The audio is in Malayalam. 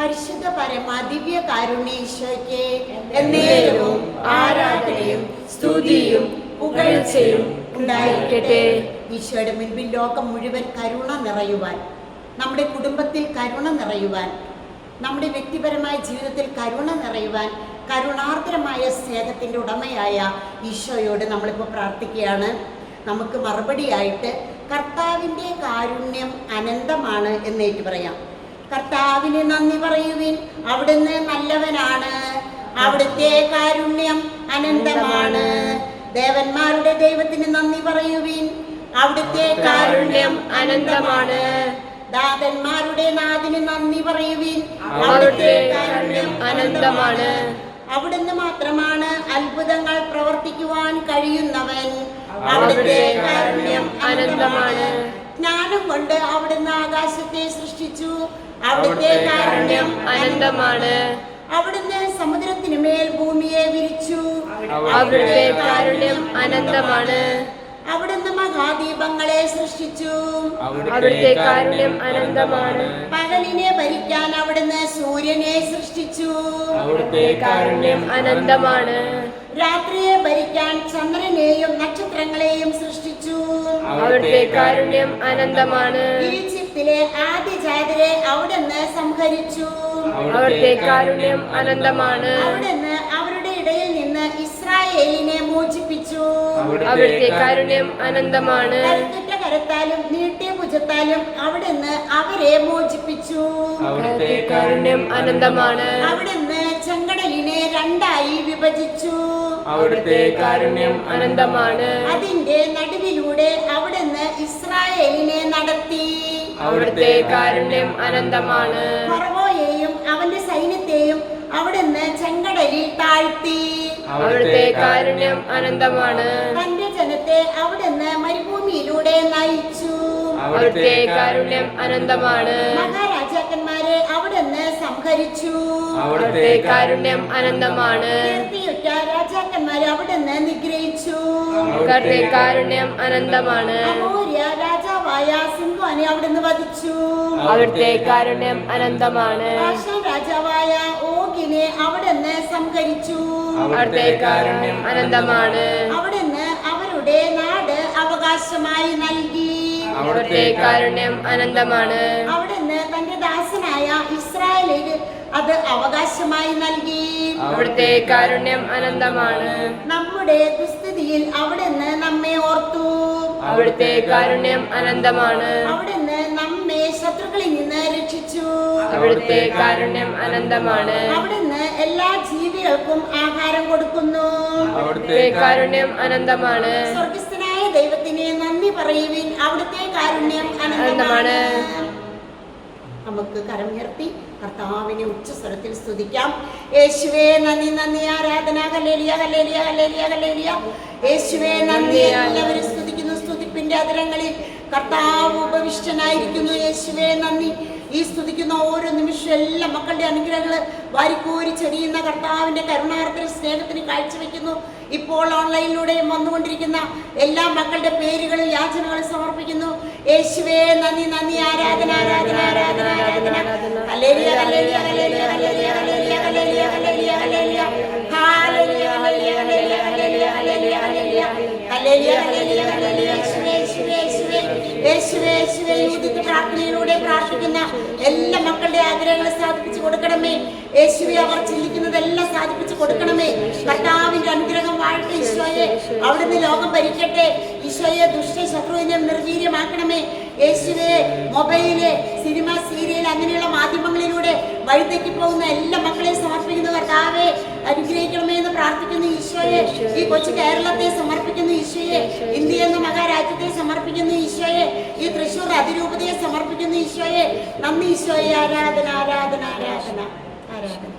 പരിശുദ്ധ പരമ ദിവ്യ കാരുണ്യേശ്വരയ്ക്ക് എന്നേരവും ആരാധനയും സ്തുതിയും പുകഴ്ചയും ഉണ്ടായിരിക്കട്ടെ. ഈശോയുടെ മുൻപിൽ ലോകം മുഴുവൻ കരുണ നിറയുവാൻ, നമ്മുടെ കുടുംബത്തിൽ കരുണ നിറയുവാൻ, നമ്മുടെ വ്യക്തിപരമായ ജീവിതത്തിൽ കരുണ നിറയുവാൻ, കരുണാർദ്രമായ സ്നേഹത്തിൻ്റെ ഉടമയായ ഈശോയോട് നമ്മളിപ്പോൾ പ്രാർത്ഥിക്കുകയാണ്. നമുക്ക് മറുപടിയായിട്ട് കർത്താവിൻ്റെ കാരുണ്യം അനന്തമാണ് എന്നേറ്റു പറയാം. കർത്താവിന് നന്ദി പറയുവിൻ, അവിടുന്ന് നല്ലവനാണ്, അവിടുത്തെ കാരുണ്യം അനന്തമാണ്. ദേവന്മാരുടെ ദൈവത്തിന് നന്ദി പറയുവിൻ, അവിടുത്തെ കാരുണ്യം അനന്തമാണ്. ദാതന്മാരുടെ നാഥന് നന്ദി പറയുവിൻ, അവിടുത്തെ കാരുണ്യം അനന്തമാണ്. അവിടുന്ന് മാത്രമാണ് അത്ഭുതങ്ങൾ പ്രവർത്തിക്കുവാൻ കഴിയുന്നവൻ, അവിടുത്തെ കാരുണ്യം അനന്തമാണ്. ജ്ഞാനം കൊണ്ട് അവിടുന്ന് ആകാശത്തെ സൃഷ്ടിച്ചു, അവിടുത്തെ കാരുണ്യം അനന്തമാണ്. അവിടുന്ന് സമുദ്രത്തിനു മേൽ ഭൂമിയെ വിരിച്ചു, അവിടുത്തെ കാരുണ്യം അനന്തമാണ്. അവിടുന്ന് മഹാദീപങ്ങളെ സൃഷ്ടിച്ചു, അവിടുത്തെ കാരുണ്യം അനന്തമാണ്. പകലിനെ ഭരിക്കാൻ അവിടുന്ന് സൂര്യനെ സൃഷ്ടിച്ചു, അവിടുത്തെ കാരുണ്യം അനന്തമാണ്. രാത്രിയെ ഭരിക്കാൻ ചന്ദ്രനെയും നക്ഷത്രങ്ങളെയും സൃഷ്ടിച്ചു, അവിടുത്തെ കാരുണ്യം അനന്തമാണ്. ഈജിപ്തിലെ ആദ്യജാതരെ അവിടുന്ന് സംഹരിച്ചു, അവിടുത്തെ കാരുണ്യം അനന്തമാണ്. അവിടുന്ന് അവരുടെ ഇടയിൽ നിന്ന് ഇസ്രായേലിനെ മോചിപ്പിച്ചു, അവിടുത്തെ കാരുണ്യം അനന്തമാണ്. കരുത്തുറ്റ കരത്താലും നീട്ടിയ ഭുജത്താലും അവിടുന്ന് അവരെ മോചിപ്പിച്ചു, അവിടുത്തെ കാരുണ്യം അനന്തമാണ്. അവിടുന്ന് ചെങ്കടലിനെ രണ്ടായി വിഭജിച്ചു, അവിടുത്തെ കാരുണ്യം അനന്തമാണ്. അതിന്റെ നടുവിലൂടെ അവിടുന്ന് ഇസ്രായേലിനെ നടത്തി, അവിടുത്തെ കാരുണ്യം അനന്തമാണ്. ഫറവോയെയും അവന്റെ സൈന്യത്തെയും അവിടുന്ന് ചെങ്കടലിൽ താഴ്ത്തി, അവിടുത്തെ കാരുണ്യം അനന്തമാണ്. തന്റെ ജനത്തെ അവിടുന്ന് മരുഭൂമിയിലൂടെ നയിച്ചു, അവിടുത്തെ കാരുണ്യം അനന്തമാണ്. മഹാരാജാക്കന്മാരെ അവിടുന്ന് സംഹരിച്ചു, അവിടുത്തെ കാരുണ്യം അനന്തമാണ്. കീർത്തിയുറ്റ രാജാക്കന്മാരെ അവിടുന്ന് നിഗ്രഹിച്ചു, അവിടുത്തെ കാരുണ്യം അനന്തമാണ്. അമോര്യ രാജാവായ സിംഹോനെ അവിടുന്ന് വധിച്ചു, അവിടുത്തെ കാരുണ്യം അനന്തമാണ്. ബാശാൻ രാജാവായ ഓഗിനെ അവിടുന്ന് സംഹരിച്ചു, അവിടുത്തെ കാരുണ്യം അനന്തമാണ്. അവിടുന്ന് അവരുടെ നാട് അവകാശമായി നൽകി, അവിടുത്തെ കാരുണ്യം അനന്തമാണ്. അവിടുന്ന് തന്റെ ദാസനായ ഇസ്രായേലിന് അത് അവകാശമായി നൽകി, അവിടുത്തെ കാരുണ്യം അനന്തമാണ്. നമ്മുടെ ദുസ്ഥിതിയിൽ അവിടുന്ന് നമ്മെ ഓർത്തു, അവിടുത്തെ കാരുണ്യം അനന്തമാണ്. അവിടുന്ന് നമ്മെ ശത്രുക്കളിൽ നിന്ന് രക്ഷിച്ചു, അവിടുത്തെ കാരുണ്യം അനന്തമാണ്. അവിടുന്ന് എല്ലാ ജീവികൾക്കും ആഹാരം കൊടുക്കുന്നു, അവിടുത്തെ കാരുണ്യം അനന്തമാണ്. സ്വർഗസ്ഥനായ ദൈവത്തിന് നന്ദി പറയുവിൻ, അവിടുത്തെ കാരുണ്യം അനന്തമാണ്. നമുക്ക് കരമുയർത്തി കർത്താവിനെ ഉച്ചസ്വരത്തിൽ സ്തുതിക്കാം. യേശുവേ നന്ദി, നന്ദി, ആരാധന. Hallelujah, hallelujah, hallelujah, hallelujah. യേശുവേ നന്ദി. എല്ലാവരും സ്തുതിക്കുന്നു. സ്തുതിപ്പിന്റെ അതിരങ്ങളിൽ കർത്താവ് ഉപവിഷ്ടനായിരിക്കുന്നു. യേശുവേ നന്ദി. ഈ സ്തുതിക്കുന്ന ഓരോ നിമിഷവും എല്ലാ മക്കളുടെ അനുഗ്രഹങ്ങൾ വാരിക്കോരി ചെറിയുന്ന കർത്താവിന്റെ കരുണാർദ്ര സ്നേഹത്തിന് കാഴ്ചവെക്കുന്നു. ഇപ്പോൾ ഓൺലൈനിലൂടെയും വന്നുകൊണ്ടിരിക്കുന്ന എല്ലാ മക്കളുടെ പേരുകളും യാചനകളും സമർപ്പിക്കുന്നു. യേശുവേ നന്ദി, നന്ദി, ആരാധന, ആരാധന, ആരാധന, ആരാധന. Hallelujah, hallelujah, hallelujah, hallelujah, hallelujah, hallelujah, hallelujah, hallelujah, hallelujah, hallelujah, hallelujah, hallelujah, hallelujah, hallelujah, hallelujah, hallelujah. യേശുവേ, യേശുവേ, യേശുവേ, യേശുവേ, യേശുവേ. യുദ്ധ പ്രാർത്ഥനയിലൂടെ പ്രാർത്ഥിക്കുന്ന എല്ലാ മക്കളുടെ ആഗ്രഹങ്ങളെ സാധിപ്പിച്ചു കൊടുക്കണമേ. യേശുവെ, അവർ ചിന്തിക്കുന്നതെല്ലാം സാധിപ്പിച്ചു കൊടുക്കണമേ. കർത്താവിന്റെ അനുഗ്രഹം വാഴട്ടെ. ഈശോയെ, അവിടുന്ന് ലോകം ഭരിക്കട്ടെ. ഈശോയെ, ദുഷ്ട ശത്രുവിനെ നിർവീര്യമാക്കണമേ. യേശുവെ, മൊബൈല്, സിനിമ, സീരിയൽ അങ്ങനെയുള്ള മാധ്യമങ്ങളിലൂടെ വഴിതെറ്റി പോകുന്ന എല്ലാ മക്കളെയും സമർപ്പിക്കുന്നു. കർത്താവെ, അനുഗ്രഹിക്കണമേ എന്ന് പ്രാർത്ഥിക്കുന്നു. ഈശോയെ, ഈ കൊച്ചു കേരളത്തെ സമർപ്പിക്കുന്നു. ഈശോയെ, ഇന്ത്യ എന്ന മഹാരാജ്യത്തെ സമർപ്പിക്കുന്നു. ഈശോയെ, ഈ തൃശ്ശൂർ അതിരൂപതയെ സമർപ്പിക്കുന്നു. ഈശോയെ, നന്ദി. ഈശോയെ, ആരാധന, ആരാധന, ആരാധന, ആരാധന.